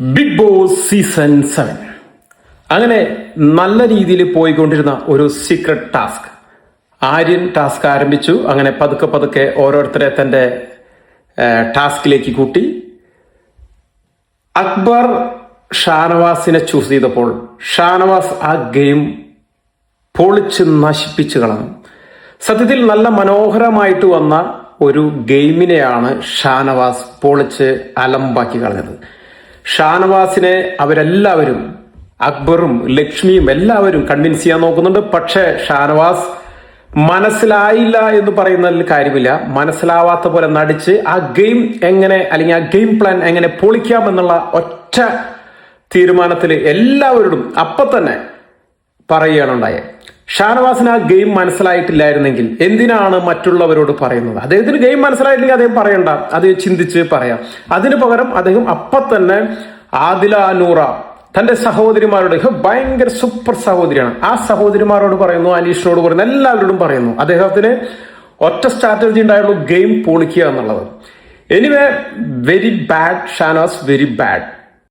Big boss season 7 അങ്ങനെ നല്ല രീതിയിൽ പോയിക്കൊണ്ടിരുന്ന ഒരു സീക്രട്ട് ടാസ്ക്. ആര്യൻ ടാസ്ക് ആരംഭിച്ചു. അങ്ങനെ പതുക്കെ പതുക്കെ ഓരോരുത്തരെ തന്റെ ടാസ്കിലേക്ക് കൂട്ടി. അക്ബർ ഷാനവാസിനെ ചൂസ് ചെയ്തപ്പോൾ ഷാനവാസ് ആ ഗെയിം പൊളിച്ച് നശിപ്പിച്ചു കളഞ്ഞു. സത്യത്തിൽ നല്ല മനോഹരമായിട്ട് വന്ന ഒരു ഗെയിമിനെയാണ് ഷാനവാസ് പൊളിച്ച് അലമ്പാക്കി കളഞ്ഞത്. ഷാനവാസിനെ അവരെല്ലാവരും, അക്ബറും ലക്ഷ്മിയും എല്ലാവരും കൺവിൻസ് ചെയ്യാൻ നോക്കുന്നുണ്ട്. പക്ഷേ ഷാനവാസ് മനസ്സിലായില്ല എന്ന് പറയുന്നതിൽ കാര്യമില്ല. മനസ്സിലാവാത്ത പോലെ നടിച്ച് ആ ഗെയിം എങ്ങനെ, അല്ലെങ്കിൽ ആ ഗെയിം പ്ലാൻ എങ്ങനെ പൊളിക്കാം എന്നുള്ള ഒറ്റ തീരുമാനത്തിൽ എല്ലാവരോടും അപ്പൊ തന്നെ പറയുകയാണ് ഉണ്ടായത്. ഷാനവാസിന് ആ ഗെയിം മനസ്സിലായിട്ടില്ലായിരുന്നെങ്കിൽ എന്തിനാണ് മറ്റുള്ളവരോട് പറയുന്നത്? അദ്ദേഹത്തിന് ഗെയിം മനസ്സിലായിട്ടില്ലെങ്കിൽ അദ്ദേഹം പറയണ്ട, അത് ചിന്തിച്ച് പറയാം. അതിനു പകരം അദ്ദേഹം അപ്പൊ തന്നെ ആദില, നൂറ തന്റെ സഹോദരിമാരോട്, ഭയങ്കര സൂപ്പർ സഹോദരിയാണ്, ആ സഹോദരിമാരോട് പറയുന്നു, അനീഷിനോട് പറയുന്നു, എല്ലാവരോടും പറയുന്നു. അദ്ദേഹത്തിന് ഒറ്റ സ്ട്രാറ്റജി ഉണ്ടായുള്ളൂ, ഗെയിം പൊളിക്കുക എന്നുള്ളത്. Anyway, very bad Shanavas, very bad.